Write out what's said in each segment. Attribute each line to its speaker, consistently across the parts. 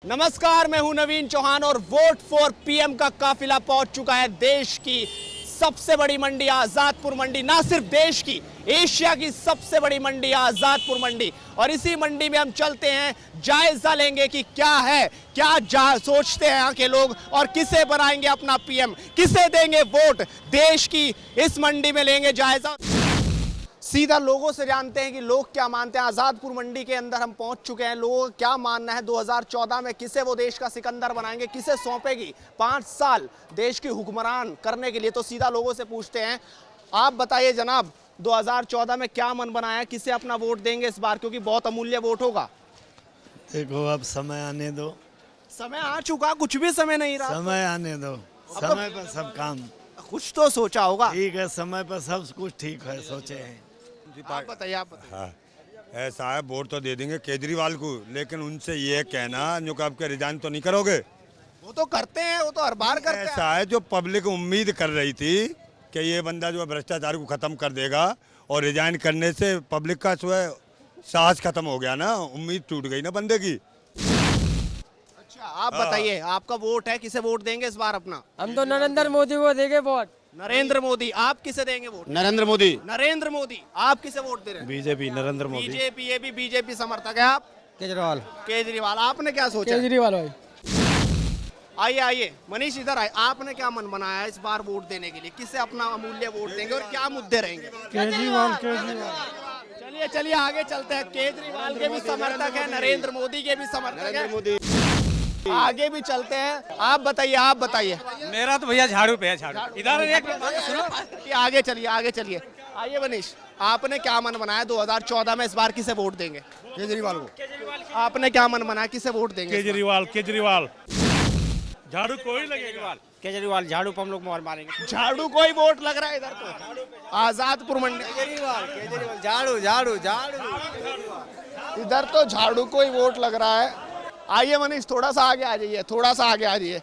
Speaker 1: नमस्कार, मैं हूं नवीन चौहान और वोट फॉर पीएम का काफिला पहुंच चुका है देश की सबसे बड़ी मंडी आजादपुर मंडी। ना सिर्फ देश की, एशिया की सबसे बड़ी मंडी आजादपुर मंडी। और इसी मंडी में हम चलते हैं, जायजा लेंगे कि क्या है, क्या सोचते हैं यहाँ के लोग और किसे बनाएंगे अपना पीएम, किसे देंगे वोट। देश की इस मंडी में लेंगे जायजा, सीधा लोगों से जानते हैं कि लोग क्या मानते हैं। आजादपुर मंडी के अंदर हम पहुंच चुके हैं, लोगों का क्या मानना है 2014 में किसे वो देश का सिकंदर बनाएंगे, किसे सौंपेगी 5 साल देश की हुक्मरान करने के लिए। तो सीधा लोगों से पूछते हैं, आप बताइए जनाब, 2014 में क्या मन बनाया, किसे अपना वोट देंगे इस बार, क्योंकि बहुत अमूल्य वोट होगा।
Speaker 2: देखो अब समय आने दो।
Speaker 1: समय आ चुका, कुछ भी समय नहीं रहा।
Speaker 2: समय आने दो, समय पर सब काम।
Speaker 1: कुछ तो सोचा होगा।
Speaker 2: ठीक है, समय पर सब कुछ ठीक है, सोचे हैं।
Speaker 1: आप बताइए, आप बताइए।
Speaker 3: हाँ, ऐसा है, वोट तो दे देंगे केजरीवाल को, लेकिन उनसे ये कहना जो कि आपके रिजाइन तो नहीं करोगे।
Speaker 1: वो तो करते हैं, वो तो हर बार करते हैं।
Speaker 3: ऐसा है, जो पब्लिक उम्मीद कर रही थी कि ये बंदा जो है भ्रष्टाचार को खत्म कर देगा, और रिजाइन करने से पब्लिक का जो है साहस खत्म हो गया ना, उम्मीद टूट गई ना बंदे की।
Speaker 1: अच्छा, आप बताइए, आपका वोट है, किसे वोट देंगे इस बार अपना?
Speaker 4: हम तो नरेंद्र मोदी को देंगे वोट।
Speaker 1: नरेंद्र मोदी। आप किसे देंगे वोट?
Speaker 5: नरेंद्र मोदी।
Speaker 1: नरेंद्र मोदी। आप किसे वोट दे रहे हैं?
Speaker 5: बीजेपी, नरेंद्र मोदी।
Speaker 1: बीजेपी। ये भी बीजेपी समर्थक है आप?
Speaker 4: केजरीवाल।
Speaker 1: केजरीवाल। आपने क्या सोचा?
Speaker 4: केजरीवाल भाई।
Speaker 1: आइए आइए मनीष, इधर आए। आपने क्या मन बनाया है इस बार वोट देने के लिए, किसे अपना अमूल्य वोट देंगे और क्या मुद्दे रहेंगे?
Speaker 4: केजरीवाल।
Speaker 1: चलिए चलिए आगे चलते हैं। केजरीवाल के भी समर्थक है, नरेंद्र मोदी के भी समर्थक है,
Speaker 5: मोदी।
Speaker 1: आगे भी चलते हैं। आप बताइए, आप बताइए।
Speaker 6: मेरा तो भैया झाड़ू पे है, झाड़ू इधर एक
Speaker 1: सुनो, आगे चलिए, आगे चलिए। आइए मनीष, आपने क्या मन बनाया 2014 में इस बार किसे वोट देंगे?
Speaker 5: केजरीवाल को।
Speaker 1: आपने क्या मन बनाया, किसे वोट देंगे?
Speaker 6: केजरीवाल। केजरीवाल झाड़ू कोई लगेगा।
Speaker 5: केजरीवाल झाड़ू पर हम लोग मोहर मारेंगे।
Speaker 1: झाड़ू कोई वोट लग रहा है इधर तो। आजादपुर मंडी।
Speaker 5: केजरीवाल झाड़ू झाड़ू झाड़ू।
Speaker 1: इधर तो झाड़ू को ही वोट लग रहा है। आइए मनीष, थोड़ा सा आगे आ जाइए, थोड़ा सा आगे आ जाइए।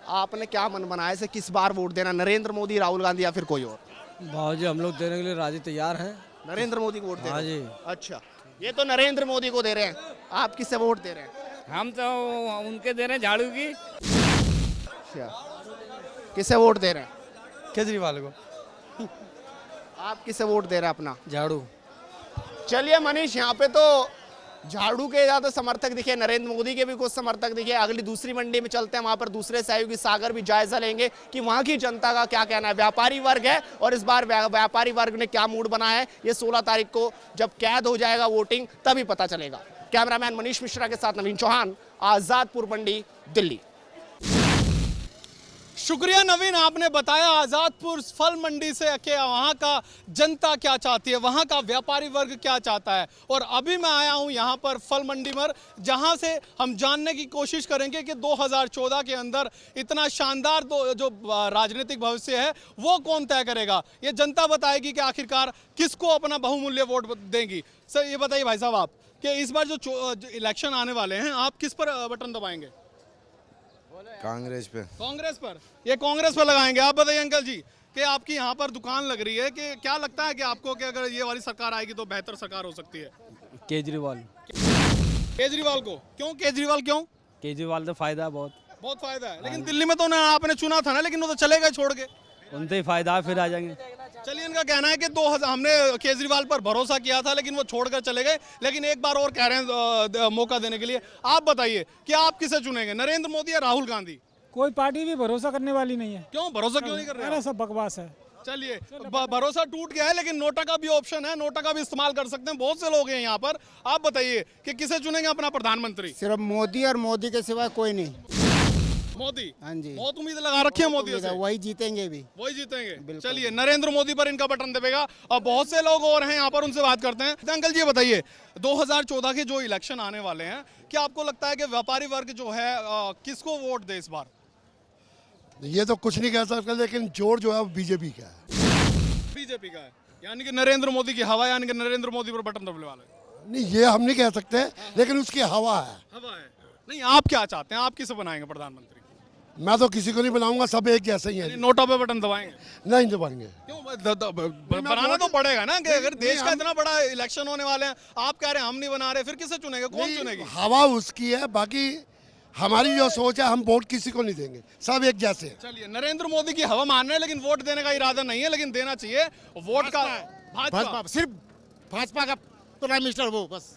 Speaker 1: आपने क्या मन बनाया से किस बार वोट देना, नरेंद्र मोदी, राहुल गांधी या फिर कोई और?
Speaker 4: भाजी हम लोग देने के लिए राजी तैयार हैं।
Speaker 1: नरेंद्र मोदी को वोट दे
Speaker 4: हाँ
Speaker 1: रहे हैं।
Speaker 4: जी।
Speaker 1: अच्छा, ये तो नरेंद्र मोदी को दे रहे हैं, आप किससे वोट दे रहे हैं?
Speaker 6: हम तो उनके दे रहे हैं झाड़ू की।
Speaker 1: अच्छा, किसे वोट दे रहे हैं?
Speaker 4: केजरीवाल को।
Speaker 1: आप किसे वोट दे रहे हैं अपना?
Speaker 4: झाड़ू।
Speaker 1: चलिए मनीष, यहाँ पे तो झाड़ू के ज्यादा समर्थक दिखे, नरेंद्र मोदी के भी कुछ समर्थक दिखे। अगली दूसरी मंडी में चलते हैं, वहां पर दूसरे सहयोगी सागर भी जायजा लेंगे कि वहां की जनता का क्या कहना है। व्यापारी वर्ग है और इस बार व्यापारी वर्ग ने क्या मूड बनाया है, ये 16 तारीख को जब कैद हो जाएगा वोटिंग तभी पता चलेगा। कैमरामैन मनीष मिश्रा के साथ नवीन चौहान, आजादपुर मंडी, दिल्ली। शुक्रिया नवीन, आपने बताया आज़ादपुर फल मंडी से कि वहाँ का जनता क्या चाहती है, वहाँ का व्यापारी वर्ग क्या चाहता है। और अभी मैं आया हूँ यहाँ पर फल मंडी में, जहाँ से हम जानने की कोशिश करेंगे कि 2014 के अंदर इतना शानदार जो राजनीतिक भविष्य है वो कौन तय करेगा। ये जनता बताएगी कि आखिरकार किसको अपना बहुमूल्य वोट देंगी। सर ये बताइए भाई साहब, आप कि इस बार जो इलेक्शन आने वाले हैं, आप किस पर बटन दबाएंगे?
Speaker 5: कांग्रेस पे।
Speaker 1: कांग्रेस पर। ये कांग्रेस पर लगाएंगे। आप बताइए अंकल जी कि आपकी यहाँ पर दुकान लग रही है, कि क्या लगता है कि आपको कि अगर ये वाली सरकार आएगी तो बेहतर सरकार हो सकती है?
Speaker 4: केजरीवाल।
Speaker 1: केजरीवाल को क्यों? केजरीवाल क्यों?
Speaker 4: केजरीवाल तो फायदा है
Speaker 1: बहुत फायदा है, लेकिन दिल्ली में तो ना आपने चुना था ना, लेकिन वो तो चले गए छोड़ के।
Speaker 4: उनसे ही फायदा है, फिर आ जाएंगे।
Speaker 1: चलिए, इनका कहना है कि 2000 हमने केजरीवाल पर भरोसा किया था लेकिन वो छोड़कर चले गए, लेकिन एक बार और कह रहे हैं मौका देने के लिए। आप बताइए कि आप किसे चुनेंगे, नरेंद्र मोदी या राहुल गांधी?
Speaker 7: कोई पार्टी भी भरोसा करने वाली नहीं है।
Speaker 1: क्यों भरोसा क्यों नहीं कर रहे?
Speaker 7: अरे सब बकवास है।
Speaker 1: चलिए, भरोसा टूट गया है, लेकिन नोटा का भी ऑप्शन है, नोटा का भी इस्तेमाल कर सकते हैं, बहुत से लोग हैं यहाँ पर। आप बताइए कि किसे चुनेंगे अपना प्रधानमंत्री?
Speaker 8: सिर्फ मोदी और मोदी के सिवा कोई नहीं।
Speaker 1: मोदी।
Speaker 8: हाँ जी,
Speaker 1: बहुत उम्मीद लगा रखी है मोदी से।
Speaker 8: वही जीतेंगे भी।
Speaker 1: वही जीतेंगे। चलिए, नरेंद्र मोदी पर इनका बटन दबेगा। और बहुत से लोग और हैं यहाँ पर, उनसे बात करते हैं। अंकल जी ये बताइए, 2014 के जो इलेक्शन आने वाले हैं, क्या आपको लगता है कि व्यापारी वर्ग जो है किसको वोट दे इस बार?
Speaker 9: ये तो कुछ नहीं कह सकते, लेकिन जोर जो है वो बीजेपी का है।
Speaker 1: बीजेपी का है, यानी कि नरेंद्र मोदी की हवा, यानी कि नरेंद्र मोदी पर बटन दबने वाले।
Speaker 9: नहीं, ये हम नहीं कह सकते, लेकिन उसकी हवा है।
Speaker 1: हवा है। नहीं, आप क्या चाहते हैं, आप किसे बनाएंगे प्रधानमंत्री?
Speaker 9: मैं तो किसी को नहीं बनाऊंगा, सब एक जैसे ही है।
Speaker 1: नोटा पे बटन दबाएंगे?
Speaker 9: नहीं दबाएंगे।
Speaker 1: क्यों? बनाना तो पड़ेगा ना, कि अगर देश का इतना बड़ा इलेक्शन होने वाले हैं, आप कह रहे हैं हम नहीं बना रहे, फिर किसे चुनेंगे, कौन चुनेगी?
Speaker 9: हवा उसकी है, बाकी हमारी जो सोच है हम वोट किसी को नहीं देंगे, सब एक जैसे हैं।
Speaker 1: चलिए, नरेंद्र मोदी की हवा मान रहे हैं लेकिन वोट देने का इरादा नहीं है, लेकिन देना चाहिए वोट का। भाजपा
Speaker 8: सिर्फ भाजपा का प्राइम मिनिस्टर वो बस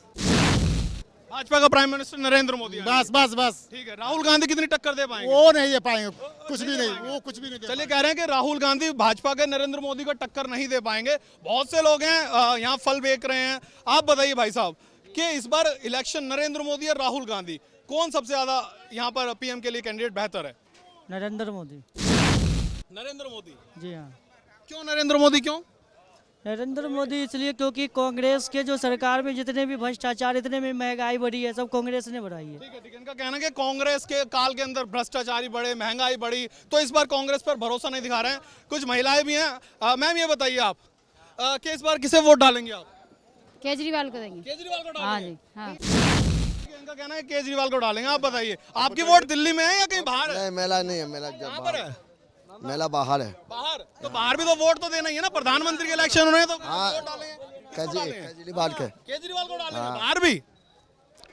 Speaker 1: भाजपा का प्राइम मिनिस्टर नरेंद्र मोदी है।
Speaker 8: बस बस बस
Speaker 1: ठीक है, राहुल गांधी कितनी टक्कर दे पाएंगे?
Speaker 8: वो नहीं दे पाएंगे, कुछ भी नहीं, वो कुछ भी नहीं दे
Speaker 1: चलिए, कह रहे हैं कि राहुल गांधी भाजपा के नरेंद्र मोदी को टक्कर नहीं दे पाएंगे। बहुत से लोग हैं यहाँ फल बेच रहे हैं। आप बताइए भाई साहब कि इस बार इलेक्शन नरेंद्र मोदी और राहुल गांधी, कौन सबसे ज्यादा यहाँ पर पीएम के लिए कैंडिडेट बेहतर है?
Speaker 4: नरेंद्र मोदी।
Speaker 1: नरेंद्र मोदी।
Speaker 4: जी हाँ,
Speaker 1: क्यों नरेंद्र मोदी, क्यों?
Speaker 4: नरेंद्र मोदी इसलिए क्योंकि कांग्रेस के जो सरकार में जितने भी भ्रष्टाचार, इतने में महंगाई बढ़ी है, सब कांग्रेस ने बढ़ाई है।
Speaker 1: ठीक है, ठीक है। इनका कहना है कि कांग्रेस के काल के अंदर भ्रष्टाचारी बढ़े, महंगाई बढ़ी, तो इस बार कांग्रेस पर भरोसा नहीं दिखा रहे हैं। कुछ महिलाएं भी हैं। मैम ये बताइए आप कि इस बार किसे वोट डालेंगे आप?
Speaker 10: केजरीवाल को देंगे।
Speaker 1: केजरीवाल को
Speaker 10: हाँ
Speaker 1: डालेंगे?
Speaker 10: जी, हाँ।
Speaker 1: इनका कहना है केजरीवाल को डालेंगे। आप बताइए, आपकी वोट दिल्ली में है या कहीं बाहर है?
Speaker 5: नहीं, मेला नहीं है, मेला
Speaker 1: कहाँ पर है?
Speaker 5: मेला बाहर है।
Speaker 1: बाहर? तो बाहर भी तो वोट तो देना ही है ना, प्रधानमंत्री के इलेक्शन हो रहे हैं तो वोट डालेंगे।
Speaker 5: केजरीवाल के
Speaker 1: केजरीवाल को डालेंगे। बाहर भी?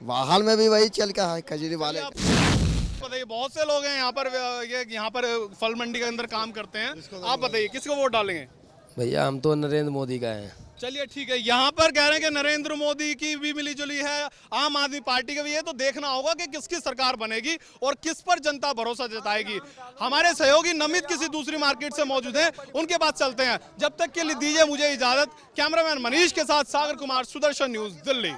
Speaker 5: बाहर में भी वही चल का है, केजरीवाल।
Speaker 1: बताइए, बहुत से लोग हैं यहाँ पर, ये यहाँ पर फल मंडी के अंदर काम करते हैं। आप बताइए किसको वोट डालेंगे?
Speaker 5: भैया हम तो नरेंद्र मोदी का है।
Speaker 1: चलिए, ठीक है। यहाँ पर कह रहे हैं कि नरेंद्र मोदी की भी मिली जुली है, आम आदमी पार्टी का भी है, तो देखना होगा कि किसकी सरकार बनेगी और किस पर जनता भरोसा जताएगी। हमारे सहयोगी नमित किसी दूसरी मार्केट से मौजूद हैं, उनके पास चलते हैं। जब तक के लिए दीजिए मुझे इजाजत। कैमरामैन मनीष के साथ सागर कुमार, सुदर्शन न्यूज, दिल्ली।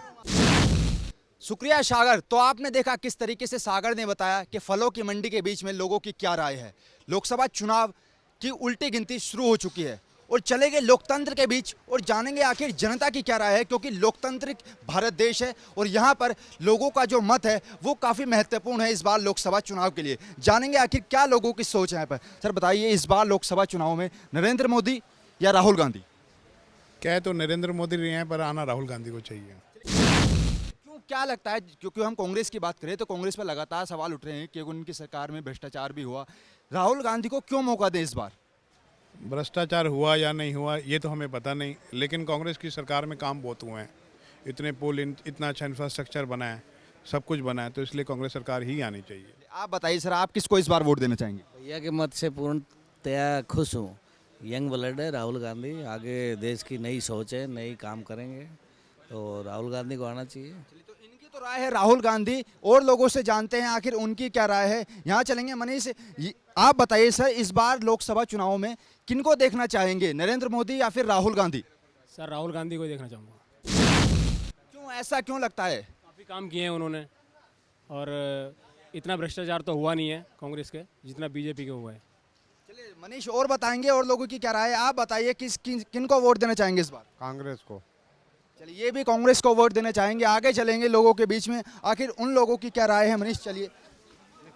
Speaker 1: शुक्रिया सागर। तो आपने देखा किस तरीके से सागर ने बताया कि फलों की मंडी के बीच में लोगों की क्या राय है। लोकसभा चुनाव की उल्टी गिनती शुरू हो चुकी है और चलेंगे लोकतंत्र के बीच और जानेंगे आखिर जनता की क्या राय है, क्योंकि लोकतांत्रिक भारत देश है और यहाँ पर लोगों का जो मत है वो काफ़ी महत्वपूर्ण है इस बार लोकसभा चुनाव के लिए। जानेंगे आखिर क्या लोगों की सोच है यहाँ पर। सर बताइए, इस बार लोकसभा चुनाव में नरेंद्र मोदी या राहुल गांधी?
Speaker 11: क्या तो नरेंद्र मोदी रहे हैं, पर आना राहुल गांधी को चाहिए।
Speaker 1: क्यों, क्या लगता है? क्योंकि हम कांग्रेस की बात करें तो कांग्रेस पर लगातार सवाल उठ रहे हैं कि उनकी सरकार में भ्रष्टाचार भी हुआ। राहुल गांधी को क्यों मौका दें इस बार?
Speaker 11: भ्रष्टाचार हुआ या नहीं हुआ ये तो हमें पता नहीं, लेकिन कांग्रेस की सरकार में काम बहुत हुए हैं। इतने पुल, इतना अच्छा इंफ्रास्ट्रक्चर बना है, सब कुछ बना है, तो इसलिए कांग्रेस सरकार ही आनी चाहिए।
Speaker 1: आप बताइए सर, आप किसको इस बार वोट देना चाहेंगे?
Speaker 4: भैया के मत से पूर्णतया खुश हूँ। यंग ब्लड है राहुल गांधी, आगे देश की नई सोच है, नई काम करेंगे, तो राहुल गांधी को आना चाहिए।
Speaker 1: तो इनकी तो राय है राहुल गांधी, और लोगों से जानते हैं आखिर उनकी क्या राय है। यहाँ चलेंगे मनीष, आप बताइए सर, इस बार लोकसभा चुनाव में किनको देखना चाहेंगे, नरेंद्र मोदी या फिर राहुल गांधी?
Speaker 7: सर राहुल गांधी को देखना चाहूँगा।
Speaker 1: क्यों, ऐसा क्यों लगता है?
Speaker 7: काफ़ी काम किए हैं उन्होंने, और इतना भ्रष्टाचार तो हुआ नहीं है कांग्रेस के जितना बीजेपी के हुआ है।
Speaker 1: चलिए मनीष और बताएंगे और लोगों की क्या राय है। आप बताइए किनको वोट देना चाहेंगे इस बार?
Speaker 5: कांग्रेस को।
Speaker 1: चलिए, ये भी कांग्रेस को वोट देना चाहेंगे। आगे चलेंगे लोगों के बीच में, आखिर उन लोगों की क्या राय है। मनीष चलिए,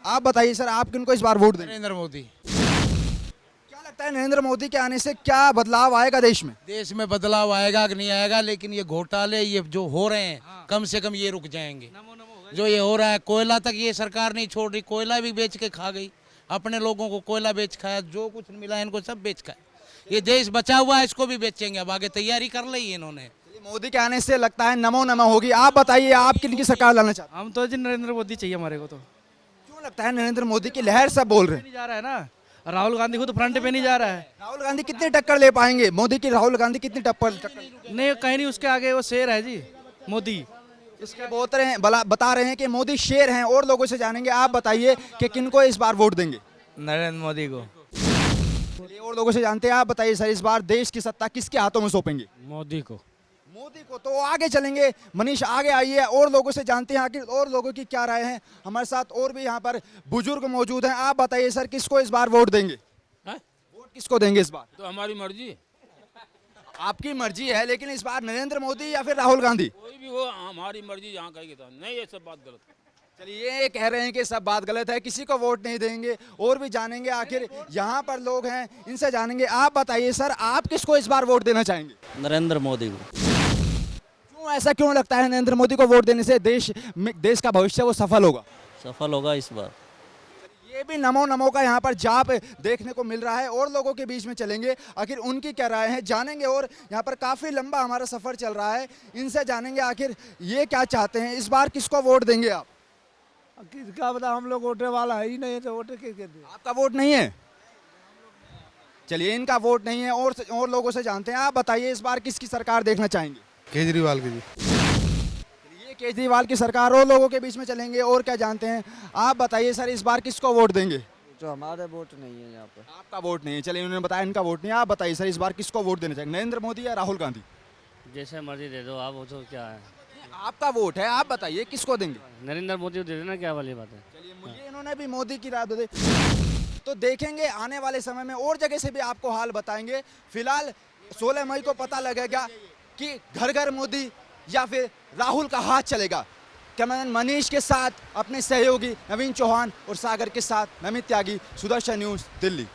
Speaker 1: आप बताइए सर, आप किनको इस बार वोट देंगे?
Speaker 8: नरेंद्र मोदी।
Speaker 1: क्या लगता है नरेंद्र मोदी के आने से क्या बदलाव आएगा देश में?
Speaker 8: देश में बदलाव आएगा कि नहीं आएगा, लेकिन ये घोटाले ये जो हो रहे हैं कम से कम ये रुक जाएंगे। जो ये हो रहा है, कोयला तक ये सरकार नहीं छोड़ रही, कोयला भी बेच के खा गई, अपने लोगों को कोयला बेच खाया, जो कुछ मिला इनको सब बेच खाया। ये देश बचा हुआ है, इसको भी बेचेंगे, अब आगे तैयारी कर ली है इन्होंने।
Speaker 1: मोदी के आने से लगता है नमो नमः होगी। आप बताइए, आप किनकी सरकार लाना चाहते हैं?
Speaker 4: हम तो जी नरेंद्र मोदी चाहिए हमारे को। तो
Speaker 1: क्यों लगता है नरेंद्र मोदी की लहर सब बोल रहे हैं?
Speaker 4: नहीं जा रहा है ना, राहुल गांधी को तो फ्रंट पे नहीं जा रहा है।
Speaker 1: राहुल गांधी कितनी टक्कर ले पाएंगे मोदी की? राहुल गांधी कितनी टक्कर
Speaker 4: नहीं, कहीं नहीं, उसके आगे वो शेर है जी मोदी।
Speaker 1: इसके बता रहे हैं कि मोदी शेर हैं, और लोगों से जानेंगे। आप बताइए कि किनको इस बार वोट देंगे?
Speaker 4: नरेंद्र मोदी को।
Speaker 1: और लोगों से जानते हैं। आप बताइए सर, इस बार देश की सत्ता किसके हाथों में सौंपेंगे?
Speaker 7: मोदी को।
Speaker 1: मोदी को। तो आगे चलेंगे मनीष, आगे आइए और लोगों से जानते हैं आखिर और लोगों की क्या राय है। हमारे साथ और भी यहाँ पर बुजुर्ग मौजूद हैं। आप बताइए सर, किसको इस बार वोट देंगे? वोट किसको देंगे इस बार?
Speaker 6: तो हमारी मर्जी।
Speaker 1: आपकी मर्जी है, लेकिन इस बार नरेंद्र मोदी या फिर राहुल गांधी?
Speaker 6: कोई भी हो, हमारी मर्जी जहाँ कहेगी तो नहीं, ये सब बात गलत है।
Speaker 1: चलिए, ये कह रहे हैं कि सब बात गलत है, किसी को वोट नहीं देंगे। और भी जानेंगे आखिर यहाँ पर लोग हैं, इनसे जानेंगे। आप बताइए सर, आप किसको इस बार वोट देना चाहेंगे?
Speaker 4: नरेंद्र मोदी को।
Speaker 1: क्यों, ऐसा क्यों लगता है नरेंद्र मोदी को वोट देने से देश का भविष्य वो सफल होगा?
Speaker 4: सफल होगा इस बार।
Speaker 1: ये भी नमो नमो का यहाँ पर जाप देखने को मिल रहा है, और लोगों के बीच में चलेंगे, आखिर उनकी क्या राय है जानेंगे। और यहाँ पर काफ़ी लंबा हमारा सफ़र चल रहा है, इनसे जानेंगे आखिर ये क्या चाहते हैं, इस बार किसको वोट देंगे आप?
Speaker 2: किसका बता, हम लोग वोटे वाला है ही नहीं, तो वोटे किसके दे?
Speaker 1: आपका वोट नहीं है? चलिए, इनका वोट नहीं है, और लोगों से जानते हैं। आप बताइए, इस बार किसकी सरकार देखना चाहेंगे?
Speaker 11: केजरीवाल की जी।
Speaker 1: ये केजरीवाल की सरकार, और लोगों के बीच में चलेंगे, और क्या जानते हैं? आप बताइए सर, इस बार किसको वोट देंगे?
Speaker 5: जो हमारे वोट नहीं है यहाँ पर।
Speaker 1: आपका वोट नहीं है, चलिए उन्होंने बताया इनका वोट नहीं है। आप बताइए सर, इस बार किसको वोट देना चाहेंगे, नरेंद्र मोदी या राहुल गांधी?
Speaker 4: जैसे मर्जी दे दो आप, वो तो क्या है,
Speaker 1: आपका वोट है, आप बताइए किसको देंगे?
Speaker 4: नरेंद्र मोदी को दे देना, क्या वाली बात है।
Speaker 1: चलिए, मुझे इन्होंने भी मोदी की राह दे। तो देखेंगे आने वाले समय में, और जगह से भी आपको हाल बताएंगे। फिलहाल 16 मई को पता लगेगा कि घर घर मोदी या फिर राहुल का हाथ चलेगा। कैमरामैन मनीष के साथ अपने सहयोगी नवीन चौहान और सागर के साथ नमित त्यागी, सुदर्शन न्यूज, दिल्ली।